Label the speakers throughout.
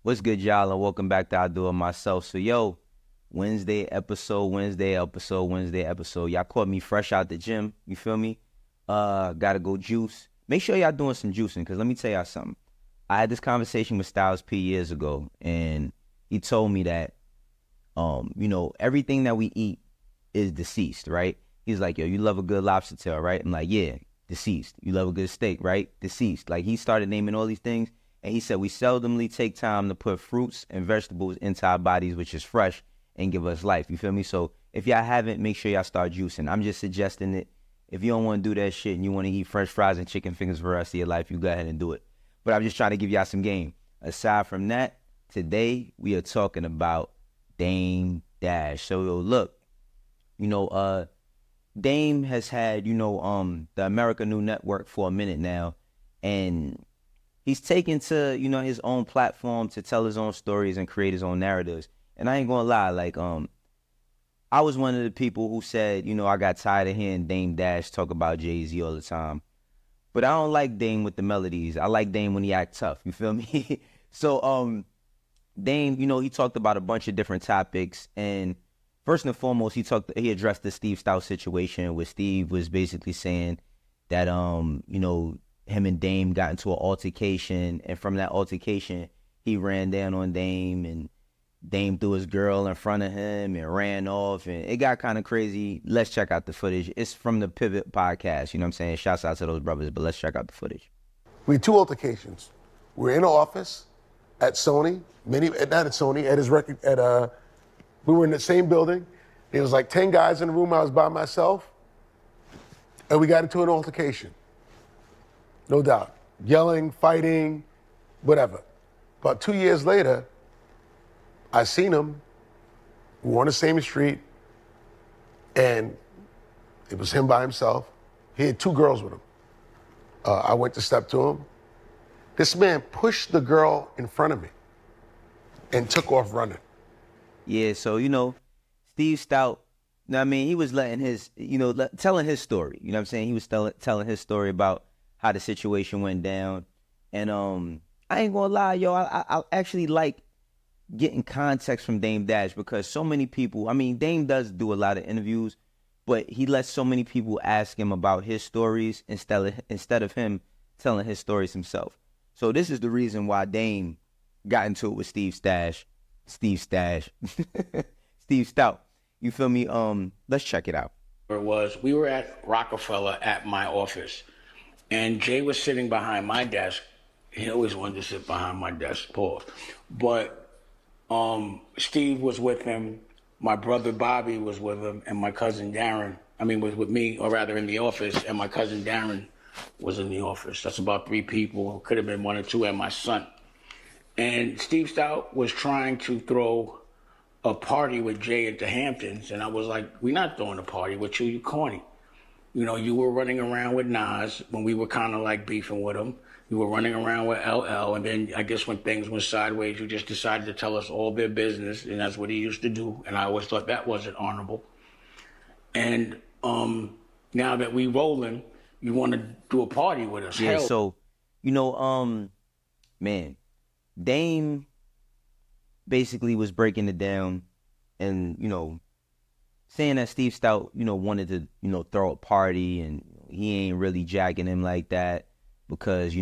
Speaker 1: What's good, y'all, and welcome back to I Do It Myself. So, yo, Wednesday episode. Y'all caught me fresh out the gym. You feel me? Gotta go juice. Make sure y'all doing some juicing, because let me tell y'all something. I had this conversation with Styles P years ago, and he told me that, everything that we eat is deceased, right? He's like, yo, you love a good lobster tail, right? I'm like, yeah, deceased. You love a good steak, right? Deceased. Like, he started naming all these things. And he said, we seldomly take time to put fruits and vegetables into our bodies, which is fresh, and give us life. You feel me? So if y'all haven't, make sure y'all start juicing. I'm just suggesting it. If you don't want to do that shit and you want to eat french fries and chicken fingers for the rest of your life, you go ahead and do it. But I'm just trying to give y'all some game. Aside from that, today we are talking about Dame Dash. So, yo, look, Dame has had, the America New Network for a minute now. And he's taken to, his own platform to tell his own stories and create his own narratives. And I ain't gonna lie, like, I was one of the people who said, I got tired of hearing Dame Dash talk about Jay-Z all the time. But I don't like Dame with the melodies. I like Dame when he act tough. You feel me? So, Dame, he talked about a bunch of different topics. And first and foremost, he addressed the Steve Stoute situation, where Steve was basically saying that, him and Dame got into an altercation, and from that altercation, he ran down on Dame, and Dame threw his girl in front of him and ran off, and it got kind of crazy. Let's check out the footage. It's from the Pivot podcast, you know what I'm saying? Shouts out to those brothers, but let's check out the footage.
Speaker 2: We had two altercations. We're in an office at Sony, not at Sony, at his record, we were in the same building. There was like 10 guys in the room, I was by myself, and we got into an altercation. No doubt. Yelling, fighting, whatever. About 2 years later, I seen him. We were on the same street, and it was him by himself. He had two girls with him. I went to step to him. This man pushed the girl in front of me and took off running.
Speaker 1: Yeah, so, Steve Stoute, he was letting his, telling his story. You know what I'm saying? He was telling his story about how the situation went down. And I ain't gonna lie, yo, I actually like getting context from Dame Dash, because so many people, Dame does do a lot of interviews, but he lets so many people ask him about his stories instead of him telling his stories himself. So this is the reason why Dame got into it with Steve Stoute. You feel me? Let's check it out.
Speaker 3: We were at Rockefeller at my office, and Jay was sitting behind my desk. He always wanted to sit behind my desk, Paul. But Steve was with him, my brother Bobby was with him, and my cousin Darren, was with me, or rather in the office, and my cousin Darren was in the office. That's about three people. Could have been one or two, and my son. And Steve Stoute was trying to throw a party with Jay at the Hamptons, and I was like, we're not throwing a party with you, you corny. You were running around with Nas when we were kind of like beefing with him. You were running around with LL, and then I guess when things went sideways, you just decided to tell us all their business, and that's what he used to do, and I always thought that wasn't honorable. And now that we rolling, you want to do a party with us.
Speaker 1: Yeah,
Speaker 3: Hell.
Speaker 1: so, man, Dame basically was breaking it down and, saying that Steve Stoute, wanted to, throw a party, and he ain't really jacking him like that, because,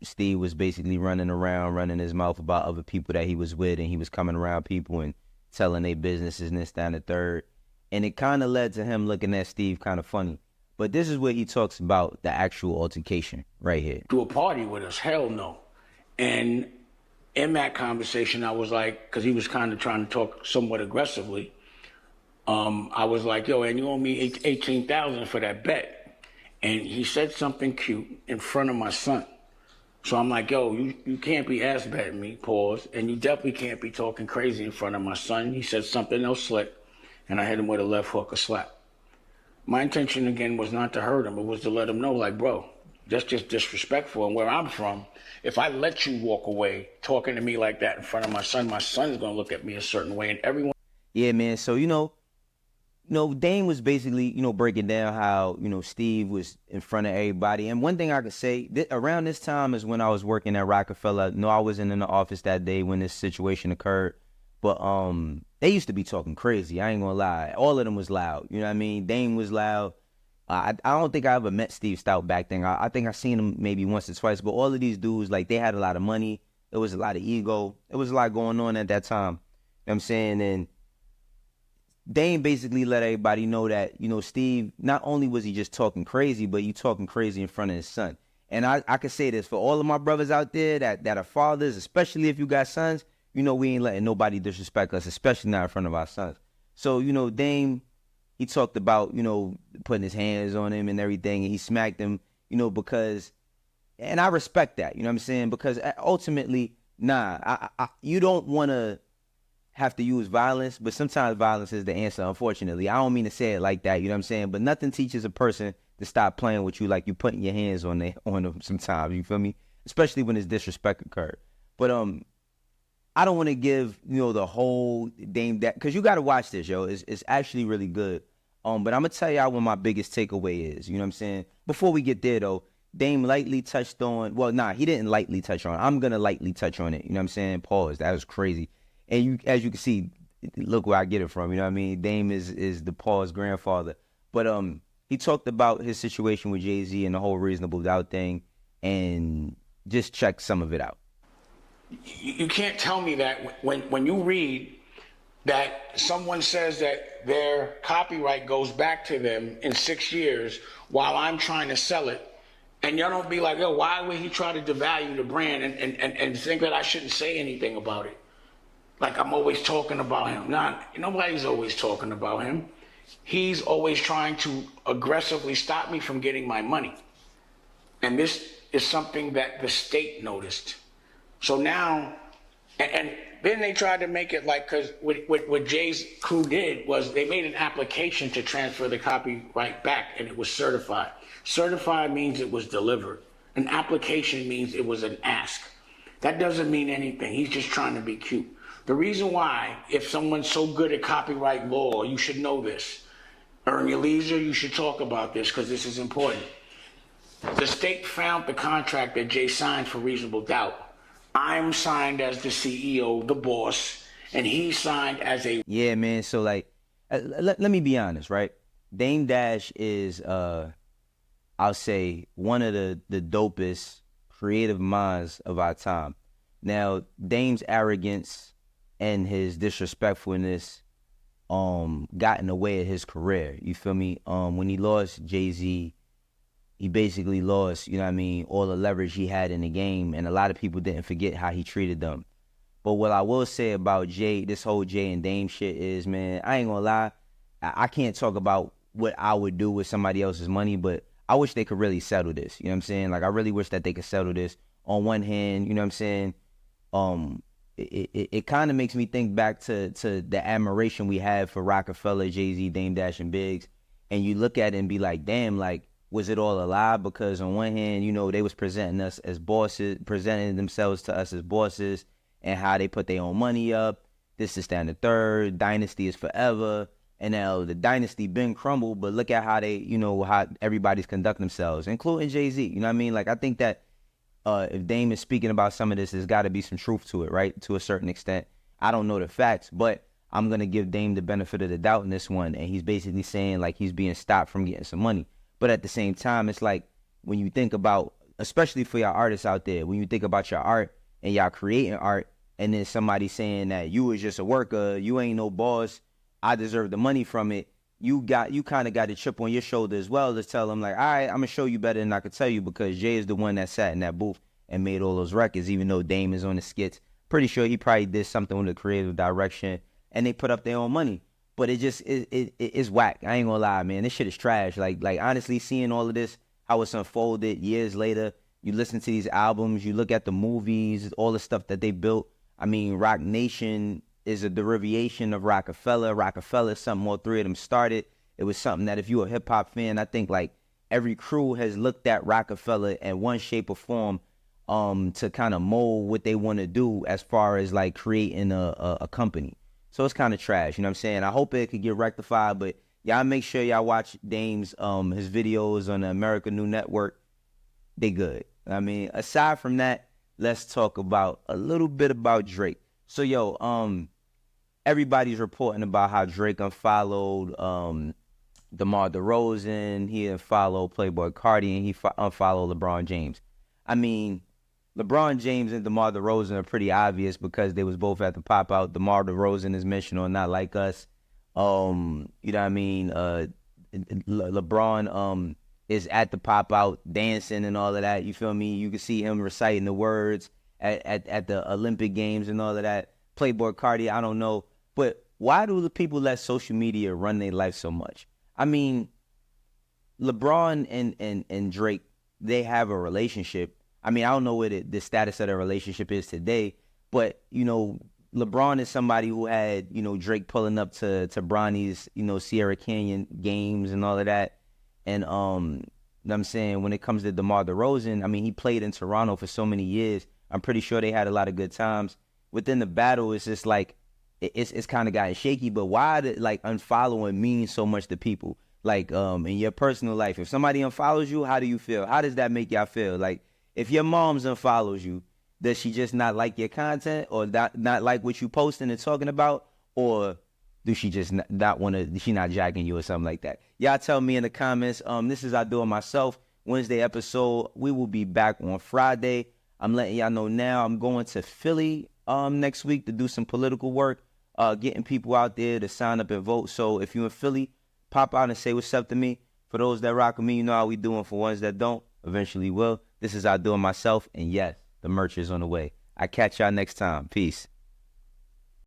Speaker 1: Steve was basically running around, running his mouth about other people that he was with, and he was coming around people and telling their businesses and this, that, and the third. And it kind of led to him looking at Steve kind of funny. But this is where he talks about the actual altercation right here.
Speaker 3: Do a party with us? Hell no. And in that conversation, I was like, because he was kind of trying to talk somewhat aggressively, I was like, yo, and you owe me $18,000 for that bet. And he said something cute in front of my son. So I'm like, yo, you can't be ass betting me, pause, and you definitely can't be talking crazy in front of my son. He said something else slick, and I hit him with a left hook, a slap. My intention, again, was not to hurt him. It was to let him know, like, bro, that's just disrespectful. And where I'm from, if I let you walk away talking to me like that in front of my son's going to look at me a certain way. And everyone...
Speaker 1: Yeah, man. So, Dame was basically, breaking down how, Steve was in front of everybody. And one thing I could say, around this time is when I was working at Rockefeller. No, I wasn't in the office that day when this situation occurred. But they used to be talking crazy. I ain't gonna lie. All of them was loud. You know what I mean? Dame was loud. I don't think I ever met Steve Stoute back then. I think I seen him maybe once or twice. But all of these dudes, like, they had a lot of money. There was a lot of ego. There was a lot going on at that time. You know what I'm saying? And Dame basically let everybody know that, Steve, not only was he just talking crazy, but he talking crazy in front of his son. And I could say this for all of my brothers out there that are fathers, especially if you got sons, we ain't letting nobody disrespect us, especially not in front of our sons. So, Dame, he talked about, putting his hands on him and everything, and he smacked him, because, and I respect that, you know what I'm saying? Because ultimately, you don't want to have to use violence, but sometimes violence is the answer, unfortunately. I don't mean to say it like that, you know what I'm saying? But nothing teaches a person to stop playing with you like you putting your hands on them sometimes, you feel me? Especially when it's disrespect occurred. But I don't want to give, the whole Dame that, because you got to watch this, yo. It's actually really good. But I'm going to tell y'all what my biggest takeaway is, you know what I'm saying? Before we get there, though, Dame lightly touched on, he didn't lightly touch on it. I'm going to lightly touch on it, you know what I'm saying? Pause. That was crazy. And as you can see, look where I get it from. You know what I mean? Dame is the Paul's grandfather. But he talked about his situation with Jay-Z and the whole reasonable doubt thing, and just check some of it out.
Speaker 3: You can't tell me that when you read that someone says that their copyright goes back to them in 6 years while I'm trying to sell it, and y'all don't be like, yo, why would he try to devalue the brand and think that I shouldn't say anything about it? Like I'm always talking about him. Nobody's always talking about him. He's always trying to aggressively stop me from getting my money. And this is something that the state noticed. So now, and then they tried to make it like, because what Jay's crew did was they made an application to transfer the copyright back, and it was certified. Certified means it was delivered. An application means it was an ask. That doesn't mean anything. He's just trying to be cute. The reason why, if someone's so good at copyright law, you should know this. Earn your leisure, you should talk about this because this is important. The state found the contract that Jay signed for reasonable doubt. I'm signed as the CEO, the boss, and he signed as a...
Speaker 1: Yeah, man. So, like, let me be honest, right? Dame Dash is, I'll say, one of the dopest creative minds of our time. Now, Dame's arrogance and his disrespectfulness got in the way of his career. You feel me? When he lost Jay-Z, he basically lost, you know what I mean, all the leverage he had in the game, and a lot of people didn't forget how he treated them. But what I will say about Jay, this whole Jay and Dame shit is, man, I ain't gonna lie, I can't talk about what I would do with somebody else's money, but I wish they could really settle this. You know what I'm saying? Like, I really wish that they could settle this. On one hand, you know what I'm saying? It kind of makes me think back to the admiration we had for Rockefeller, Jay-Z, Dame Dash, and Biggs. And you look at it and be like, damn, like, was it all a lie? Because on one hand, they was presenting us as bosses, presenting themselves to us as bosses, and how they put their own money up. This is stand the third. Dynasty is forever. And now the dynasty been crumbled, but look at how they, how everybody's conducting themselves, including Jay-Z. You know what I mean? Like, I think that if Dame is speaking about some of this, there's got to be some truth to it, right? To a certain extent. I don't know the facts, but I'm going to give Dame the benefit of the doubt in this one. And he's basically saying, like, he's being stopped from getting some money. But at the same time, it's like, when you think about, especially for y'all artists out there, when you think about your art and y'all creating art, and then somebody saying that you was just a worker, you ain't no boss, I deserve the money from it, you kind of got a chip on your shoulder as well to tell them, like, all right, I'm going to show you better than I could tell you, because Jay is the one that sat in that booth and made all those records, even though Dame is on the skits. Pretty sure he probably did something with the creative direction, and they put up their own money. But it's whack. I ain't gonna lie, man. This shit is trash. Like honestly, seeing all of this, how it's unfolded years later, you listen to these albums, you look at the movies, all the stuff that they built. I mean, Rock Nation is a derivation of Rockefeller. Rockefeller, something all three of them started. It was something that if you're a hip hop fan, I think like every crew has looked at Rockefeller in one shape or form to kind of mold what they want to do as far as like creating a company. So it's kind of trash, you know what I'm saying? I hope it could get rectified, but Y'all make sure y'all watch Dame's his videos on the America New Network. They good. I mean, aside from that, let's talk about a little bit about Drake. So yo, everybody's reporting about how Drake unfollowed DeMar DeRozan, he unfollowed Playboy Cardi, and he unfollowed LeBron James. I mean, LeBron James and DeMar DeRozan are pretty obvious because they was both at the pop out. DeMar DeRozan is mentioned on Not Like Us. You know what I mean? LeBron is at the pop out dancing and all of that. You feel me? You can see him reciting the words at the Olympic Games and all of that. Playboy Cardi, I don't know. But why do the people let social media run their life so much? I mean, LeBron and Drake, they have a relationship. I mean, I don't know what the status of their relationship is today, but, you know, LeBron is somebody who had, you know, Drake pulling up to Bronny's, you know, Sierra Canyon games and all of that. And, you know what I'm saying, when it comes to DeMar DeRozan, I mean, he played in Toronto for so many years. I'm pretty sure they had a lot of good times. Within the battle, it's just like, it's kind of gotten shaky, but why did like unfollowing mean so much to people? Like in your personal life, if somebody unfollows you, how do you feel? How does that make y'all feel? Like if your mom's unfollows you, does she just not like your content or not like what you posting and talking about? Or do she just not want to, she not jacking you or something like that? Y'all tell me in the comments. This is I Do It Myself Wednesday episode. We will be back on Friday. I'm letting y'all know now I'm going to Philly next week to do some political work. Getting people out there to sign up and vote. So if you're in Philly, pop out and say what's up to me. For those that rock with me, you know how we doing. For ones that don't, eventually will. This is I Do It Myself. And yes, the merch is on the way. I catch y'all next time. Peace.